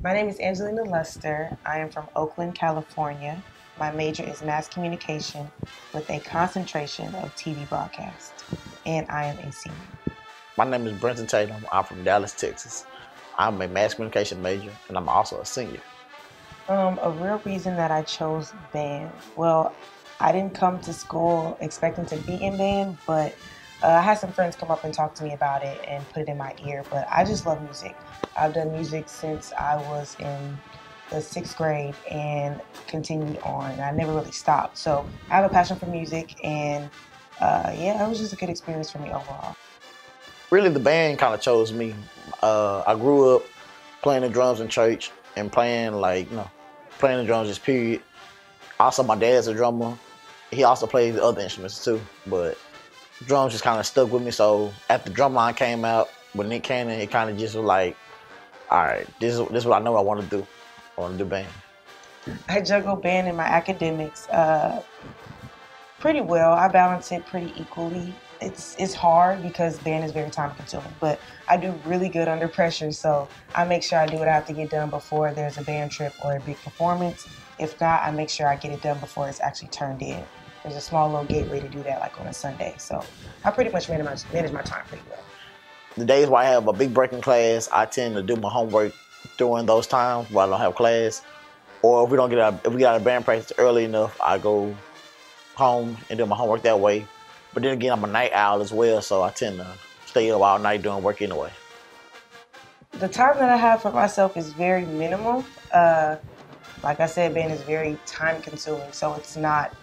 My name is Angelina Luster. I am from Oakland, California. My major is mass communication with a concentration of TV broadcast, and I am a senior. My name is Brenton Tatum. I'm from Dallas, Texas. I'm a mass communication major, and I'm also a senior. A real reason that I chose band. Well, I didn't come to school expecting to be in band, but I had some friends come up and talk to me about it and put it in my ear. But I just love music. I've done music since I was in the sixth grade and continued on. I never really stopped. So I have a passion for music, and yeah, it was just a good experience for me overall. Really, the band kind of chose me. I grew up playing the drums in church and playing the drums just period. Also, my dad's a drummer. He also plays the other instruments too, but drums just kind of stuck with me. So after Drumline came out with Nick Cannon, it kind of just was like, all right, this is what I know I want to do. I want to do band. I juggle band and my academics pretty well. I balance it pretty equally. It's hard because band is very time consuming, but I do really good under pressure, so I make sure I do what I have to get done before there's a band trip or a big performance. If not, I make sure I get it done before it's actually turned in. There's a small little gateway to do that, like on a Sunday, so I pretty much manage my time pretty well. The days where I have a big break in class, I tend to do my homework during those times where I don't have class. Or if we get out of band practice early enough, I go home and do my homework that way. But then again, I'm a night owl as well, so I tend to stay up all night doing work anyway. The time that I have for myself is very minimal. Like I said, band is very time consuming, so it's not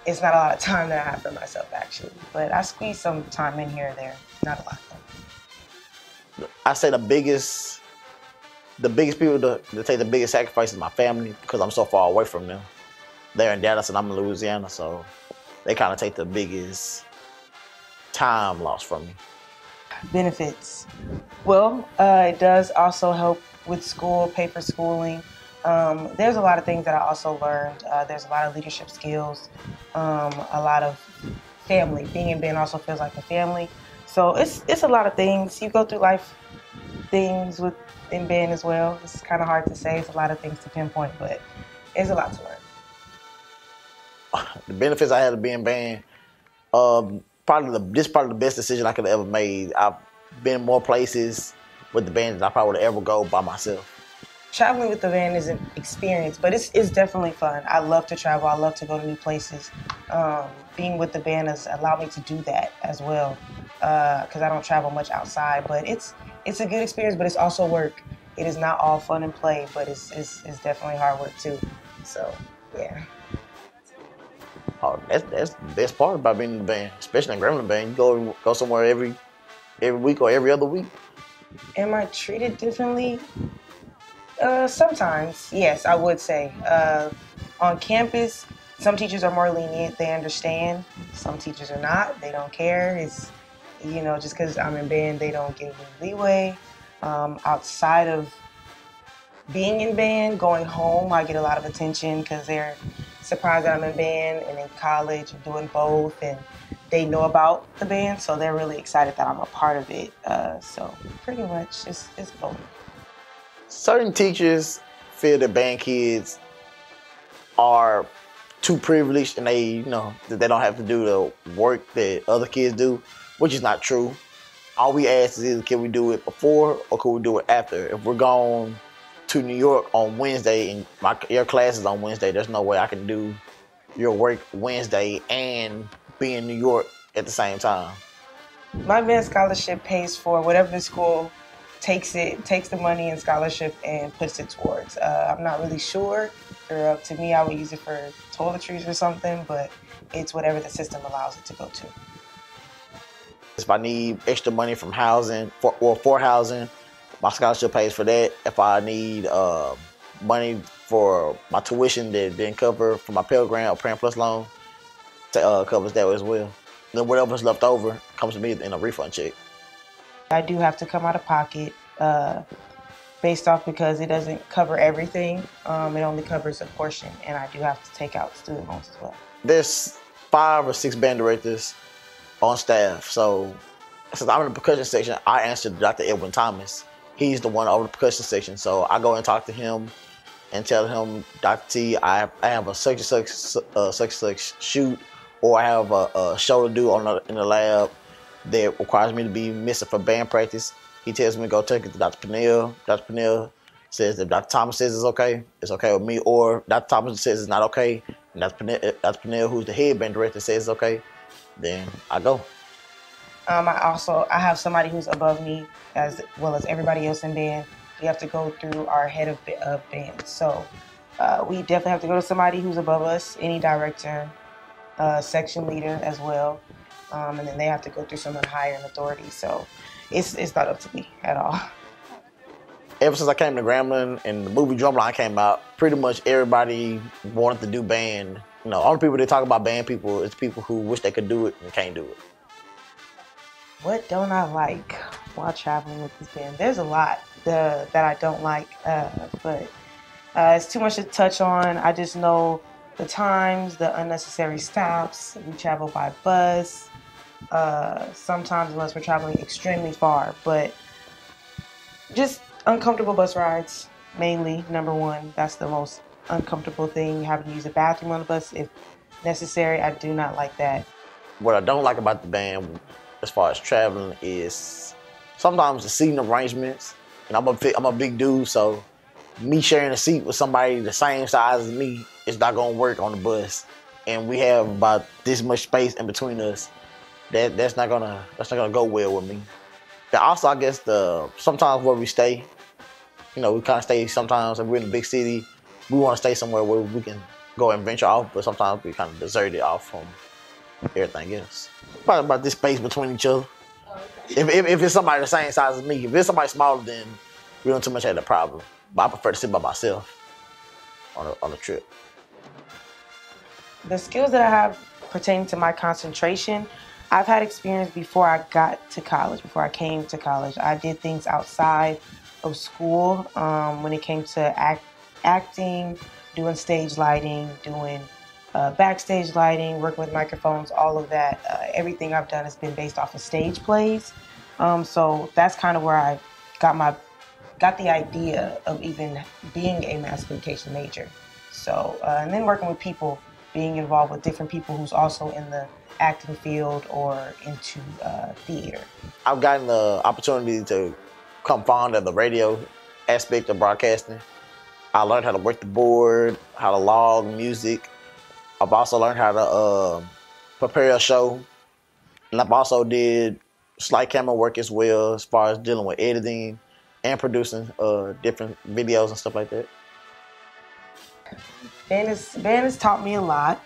a lot of time that I have for myself actually. But I squeeze some time in here or there. Not a lot though. I say the biggest people that take the biggest sacrifice is my family because I'm so far away from them. They're in Dallas and I'm in Louisiana, so they kind of take the biggest time loss from me. Benefits. Well, it does also help with school, paper schooling. There's a lot of things that I also learned. There's a lot of leadership skills, a lot of family. Being in band also feels like a family. So it's a lot of things. You go through life things in band as well. It's kind of hard to say. It's a lot of things to pinpoint, but it's a lot to learn. The benefits I had to be in band, this is probably the best decision I could have ever made. I've been more places with the band than I probably would ever go by myself. Traveling with the band is an experience, but it's definitely fun. I love to travel. I love to go to new places. Being with the band has allowed me to do that as well because I don't travel much outside. But it's a good experience, but it's also work. It is not all fun and play, but it's definitely hard work too. So, yeah. Oh, that's the best part about being in the band, especially in Grambling band. You go somewhere every week or every other week. Am I treated differently? Sometimes, yes, I would say. On campus, some teachers are more lenient. They understand. Some teachers are not. They don't care. It's, just because I'm in band, they don't give me leeway. Outside of being in band, going home, I get a lot of attention because they're surprised that I'm in band and in college and doing both, and they know about the band, so they're really excited that I'm a part of it. So pretty much, it's both. Certain teachers feel that band kids are too privileged and that they don't have to do the work that other kids do, which is not true. All we ask is either can we do it before or can we do it after? If we're going to New York on Wednesday and your class is on Wednesday, there's no way I can do your work Wednesday and be in New York at the same time. My band scholarship pays for whatever the school takes the money and scholarship and puts it towards. I'm not really sure. If it were up to me, I would use it for toiletries or something, but it's whatever the system allows it to go to. If I need extra money from housing, for housing, my scholarship pays for that. If I need money for my tuition that didn't cover for my Pell Grant or Parent Plus loan, covers that as well. Then whatever's left over comes to me in a refund check. I do have to come out of pocket based off because it doesn't cover everything. It only covers a portion, and I do have to take out student loans as well. There's 5 or 6 band directors on staff. So since I'm in the percussion section, I answer to Dr. Edwin Thomas. he's the one over the percussion section. So I go and talk to him and tell him, Dr. T, I have a such and such shoot, or I have a show to do in the lab that requires me to be missing for band practice. He tells me to go take it to Dr. Pennell. Dr. Pennell says if Dr. Thomas says it's okay with me, or Dr. Thomas says it's not okay, and Dr. Pennell, who's the head band director, says it's okay, then I go. I have somebody who's above me as well as everybody else in band. We have to go through our head of band. So we definitely have to go to somebody who's above us, any director, section leader as well. And then they have to go through someone higher in authority. So it's not up to me at all. Ever since I came to Grambling and the movie Drumline came out, pretty much everybody wanted to do band. You know, all the people that talk about band people is people who wish they could do it and can't do it. What don't I like while traveling with this band? There's a lot that I don't like, but it's too much to touch on. I just know the times, the unnecessary stops. We travel by bus, sometimes unless we're traveling extremely far, but just uncomfortable bus rides, mainly, number one. That's the most uncomfortable thing, having to use a bathroom on the bus if necessary. I do not like that. What I don't like about the band as far as traveling is sometimes the seating arrangements. And I'm a big dude, so me sharing a seat with somebody the same size as me is not gonna work on the bus. And we have about this much space in between us. That's not gonna go well with me. And also, I guess sometimes where we stay, you know, we kind of stay sometimes. If we're in a big city, we want to stay somewhere where we can go and venture off. But sometimes we kind of desert it off from everything else. Probably about this space between each other. If it's somebody the same size as me, if it's somebody smaller, then we don't too much have a problem. But I prefer to sit by myself on a trip. The skills that I have pertaining to my concentration, I've had experience before I got to college, before I came to college. I did things outside of school when it came to acting, doing stage lighting, doing backstage lighting, working with microphones, all of that. Everything I've done has been based off of stage plays. So that's kind of where I got the idea of even being a mass communication major. So, and then working with people, being involved with different people who's also in the acting field or into theater. I've gotten the opportunity to come fond of the radio aspect of broadcasting. I learned how to work the board, how to log music. I've also learned how to prepare a show. And I've also did slight camera work as well, as far as dealing with editing and producing different videos and stuff like that. Band has taught me a lot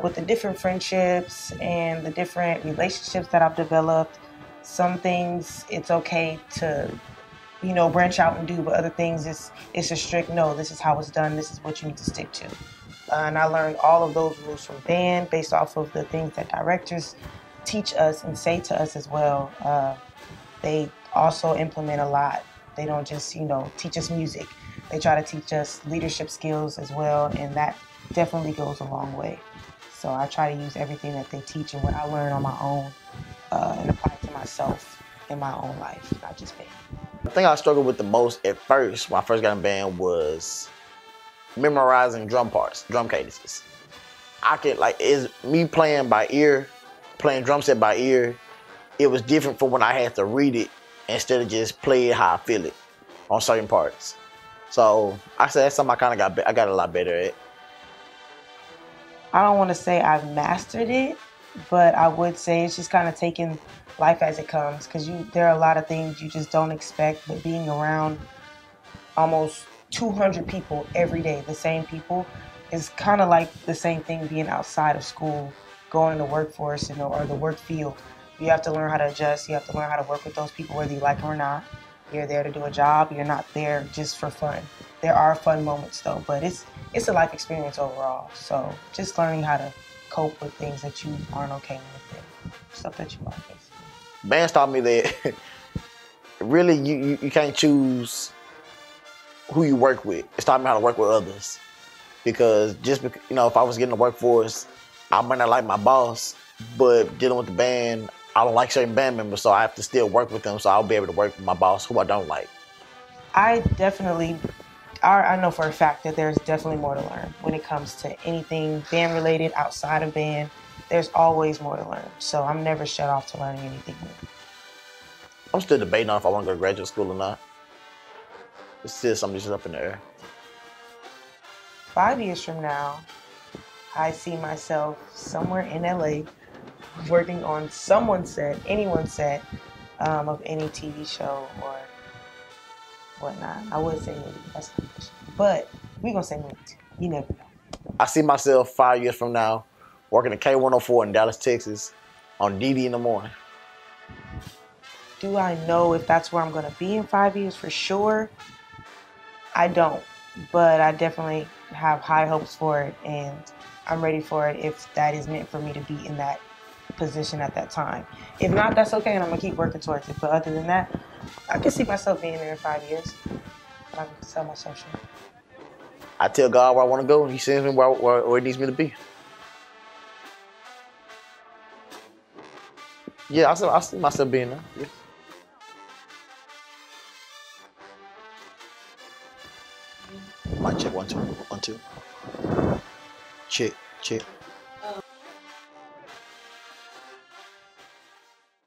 with the different friendships and the different relationships that I've developed. Some things it's okay to, you know, branch out and do, but other things it's a strict no, this is how it's done, this is what you need to stick to. And I learned all of those rules from band based off of the things that directors teach us and say to us as well. They also implement a lot. They don't just, you know, teach us music. They try to teach us leadership skills as well, and that definitely goes a long way. So I try to use everything that they teach and what I learn on my own and apply it to myself in my own life, not just band. The thing I struggled with the most at first, when I first got in band, was memorizing drum parts, drum cadences. Is me playing by ear, playing drum set by ear, it was different from when I had to read it instead of just play it how I feel it on certain parts. So I said that's something I got a lot better at. I don't want to say I've mastered it, but I would say it's just kind of taking life as it comes, because there are a lot of things you just don't expect, but being around almost 200 people every day, the same people, is kind of like the same thing being outside of school, going in the workforce, you know, or the work field. You have to learn how to adjust. You have to learn how to work with those people, whether you like them or not. You're there to do a job. You're not there just for fun. There are fun moments though, but it's a life experience overall. So just learning how to cope with things that you aren't okay with and stuff that you like. Bands taught me that really you can't choose who you work with. It's taught me how to work with others. Because you know, if I was getting the workforce, I might not like my boss, but dealing with the band, I don't like certain band members, so I have to still work with them. So I'll be able to work with my boss who I don't like. I know for a fact that there's definitely more to learn when it comes to anything band related outside of band. There's always more to learn. So I'm never shut off to learning anything new. I'm still debating on if I want to go to graduate school or not. It's still something just up in the air. 5 years from now, I see myself somewhere in LA working on someone's set, anyone's set of any TV show or whatnot. I would say movie, that's not fiction. But we're going to say movie too. You never know. I see myself 5 years from now working at K104 in Dallas, Texas on DD in the morning. Do I know if that's where I'm going to be in 5 years for sure? I don't. But I definitely have high hopes for it, and I'm ready for it if that is meant for me to be in that position at that time. If not, that's okay, and I'm going to keep working towards it. But other than that, I can see myself being there in 5 years. But I can tell myself sure. I tell God where I want to go, and He sends me where He needs me to be. Yeah, I see myself being there. Yeah. Mic check 1 2 1 2. Check.